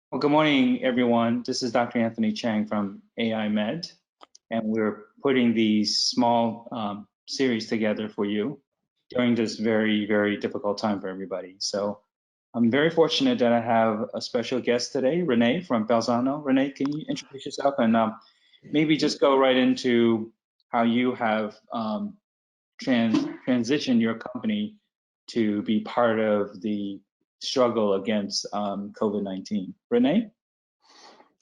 Well, good morning, everyone. This is Dr. Anthony Chang from AI Med, and we're putting these small series together for you during this very, very difficult time for everybody. So I'm very fortunate that I have a special guest today, Rene from Balzano. Rene, can you introduce yourself and maybe just go right into how you have transitioned your company to be part of the struggle against COVID-19. Rene?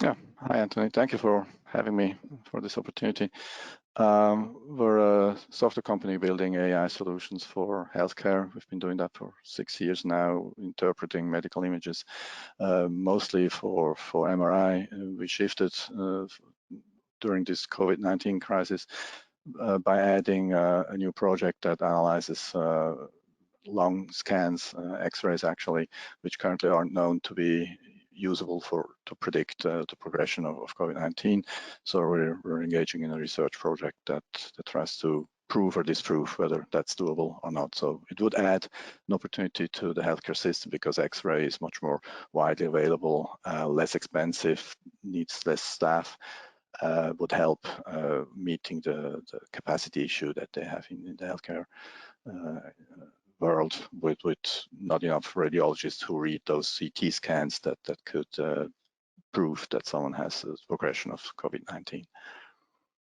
Yeah, hi Anthony. Thank you for having me for this opportunity. We're a software company building AI solutions for healthcare. We've been doing that for 6 years now, interpreting medical images, mostly for MRI. We shifted during this COVID-19 crisis by adding a new project that analyzes lung scans, X-rays actually, which currently aren't known to be usable to predict the progression of COVID-19. So we're engaging in a research project that tries to prove or disprove whether that's doable or not. So it would add an opportunity to the healthcare system because X-ray is much more widely available, less expensive, needs less staff, would help meeting the capacity issue that they have in the healthcare world with not enough radiologists who read those CT scans that could prove that someone has a progression of COVID-19.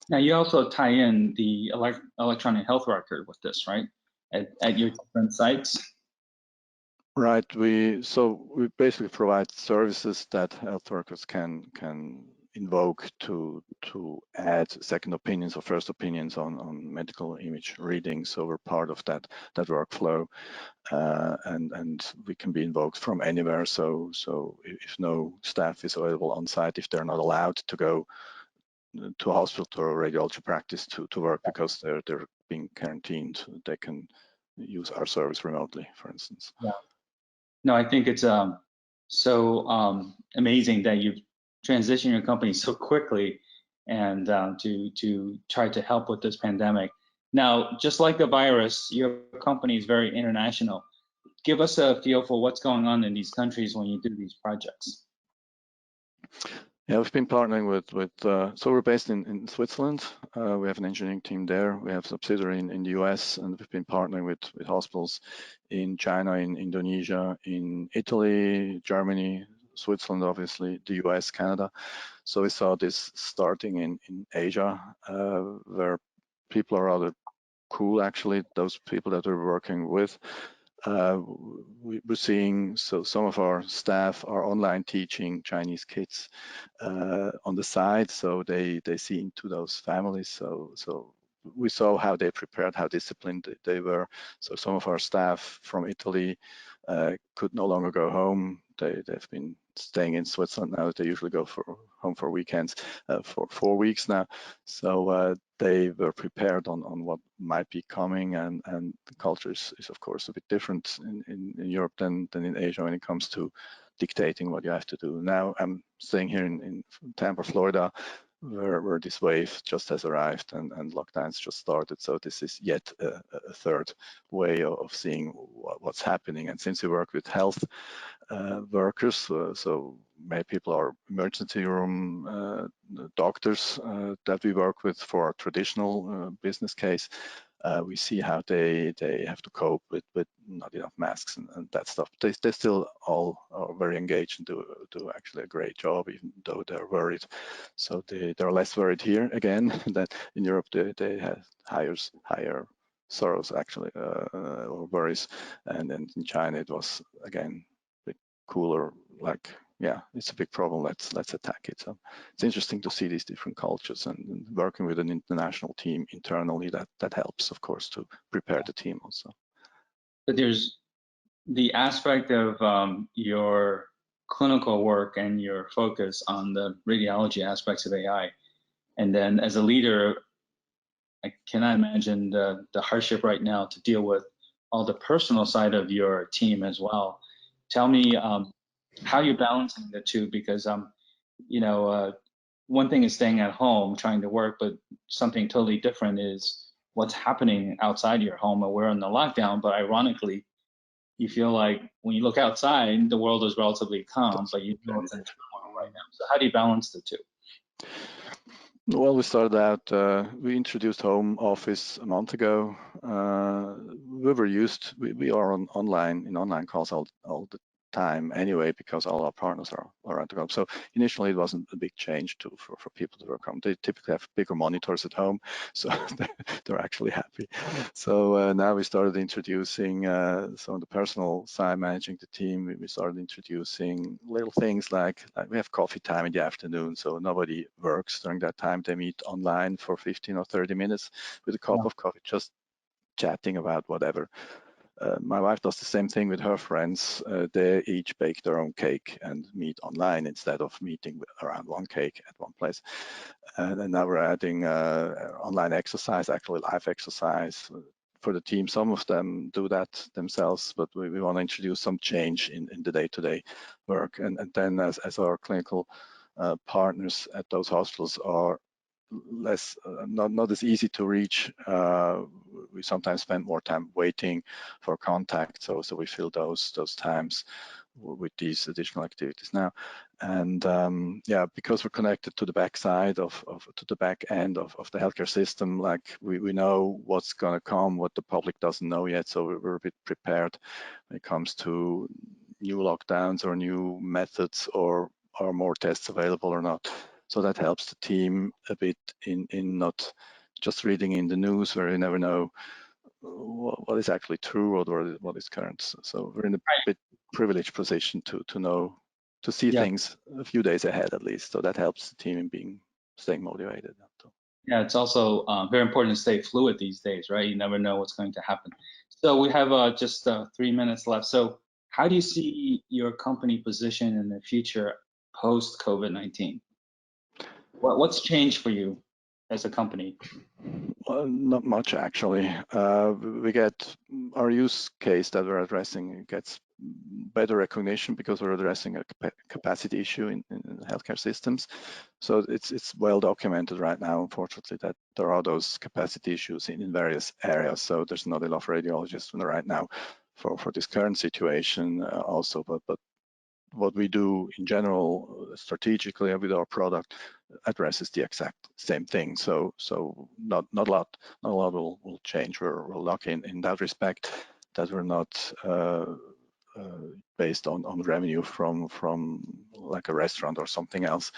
Now you also tie in the electronic health record with this, right? At your different sites. Right. We basically provide services that health workers can invoke to add second opinions or first opinions on medical image readings. So we're part of that workflow, and we can be invoked from anywhere. So if no staff is available on site, if they're not allowed to go to a hospital or a radiology practice to work because they're being quarantined, they can use our service remotely, for instance. Yeah. No, I think it's so amazing that you've transitioned your company so quickly and to try to help with this pandemic. Now, just like the virus, your company is very international. Give us a feel for what's going on in these countries when you do these projects. Yeah, we've been partnering with so we're based in Switzerland. We have an engineering team there. We have a subsidiary in the US, and we've been partnering with hospitals in China, in Indonesia, in Italy, Germany, Switzerland, obviously, the US, Canada. So we saw this starting in Asia, where people are rather cool, actually, those people that we're working with. We're seeing, so some of our staff are online teaching Chinese kids on the side, so they see into those families. So we saw how they prepared, how disciplined they were. So some of our staff from Italy could no longer go home. They've been staying in Switzerland now. They usually go home for weekends for 4 weeks now. So they were prepared on what might be coming, and the culture is of course a bit different in Europe than in Asia when it comes to dictating what you have to do. Now I'm staying here in Tampa, Florida, where this wave just has arrived and lockdowns just started. So this is yet a third way of seeing what's happening. And since we work with health workers, so many people are emergency room doctors that we work with for our traditional business case. We see how they have to cope with not enough masks and that stuff. They still all are very engaged and do actually a great job, even though they're worried. So they're less worried here again than in Europe. They have higher sorrows actually, or worries. And then in China it was again a bit cooler, like, yeah, it's a big problem, let's attack it. So it's interesting to see these different cultures, and working with an international team internally that helps, of course, to prepare the team also. But there's the aspect of your clinical work and your focus on the radiology aspects of AI. And then as a leader, I cannot imagine the hardship right now to deal with all the personal side of your team as well. Tell me how you're balancing the two, because you know, one thing is staying at home trying to work, but something totally different is what's happening outside your home. We're in the lockdown, but ironically, you feel like when you look outside, the world is relatively calm, but you know it's in turmoil right now. So how do you balance the two? Well, we started out, we introduced home office a month ago. We are in online calls all the time anyway, because all our partners are around the globe. So initially it wasn't a big change for people to work home. They typically have bigger monitors at home, so they're actually happy. So now we started introducing, so on the personal side, managing the team, we started introducing little things like we have coffee time in the afternoon, so nobody works during that time. They meet online for 15 or 30 minutes with a cup of coffee, just chatting about whatever. My wife does the same thing with her friends. They each bake their own cake and meet online instead of meeting around one cake at one place. And then now we're adding online exercise, actually live exercise for the team. Some of them do that themselves, but we want to introduce some change in the day-to-day work. And then as our clinical partners at those hospitals are less not as easy to reach, we sometimes spend more time waiting for contact, so we fill those times with these additional activities now. And yeah, because we're connected to the back side to the back end of the healthcare system, like we know what's going to come, what the public doesn't know yet, so we're a bit prepared when it comes to new lockdowns or new methods, or are more tests available or not. So that helps the team a bit in not just reading in the news where you never know what is actually true or what is current. So we're in a bit privileged position to know, to see things a few days ahead at least. So that helps the team in staying motivated. Yeah, it's also very important to stay fluid these days, right? You never know what's going to happen. So we have just 3 minutes left. So how do you see your company position in the future post COVID-19? What's changed for you as a company? Well, not much actually. We get our use case that we're addressing gets better recognition because we're addressing a capacity issue in healthcare systems. So it's well documented right now, unfortunately, that there are those capacity issues in various areas. So there's not enough radiologists right now for this current situation also, but what we do in general strategically with our product addresses the exact same thing. So not a lot will change. We're lucky in that respect that we're not based on revenue from like a restaurant or something else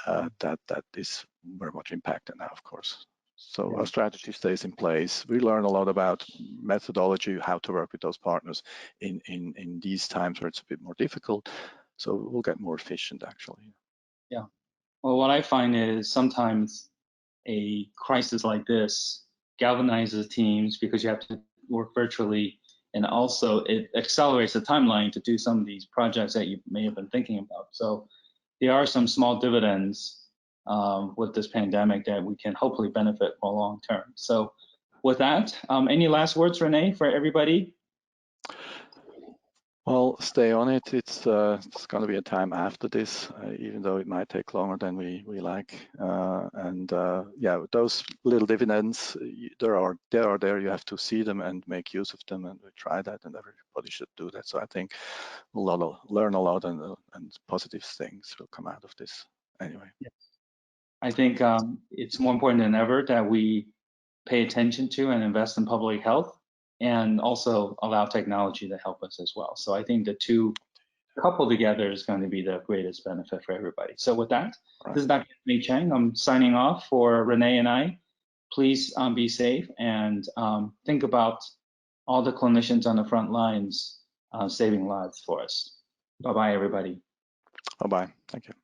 that is very much impacted now, of course. So our strategy stays in place. We learn a lot about methodology, how to work with those partners in these times where it's a bit more difficult. So we'll get more efficient, actually. Yeah. Well, what I find is sometimes a crisis like this galvanizes teams because you have to work virtually, and also it accelerates the timeline to do some of these projects that you may have been thinking about. So there are some small dividends with this pandemic that we can hopefully benefit for long term. So with that, any last words, Rene, for everybody? Well, stay on it. It's going to be a time after this, even though it might take longer than we like. Yeah, those little dividends, they are there. You have to see them and make use of them, and we try that, and everybody should do that. So I think we'll learn a lot, and positive things will come out of this anyway. Yes. I think it's more important than ever that we pay attention to and invest in public health, and also allow technology to help us as well. So I think the two coupled together is going to be the greatest benefit for everybody. So with that, This is Dr. Chang. I'm signing off for Rene and I. Please be safe and think about all the clinicians on the front lines saving lives for us. Bye-bye, everybody. Bye-bye. Thank you.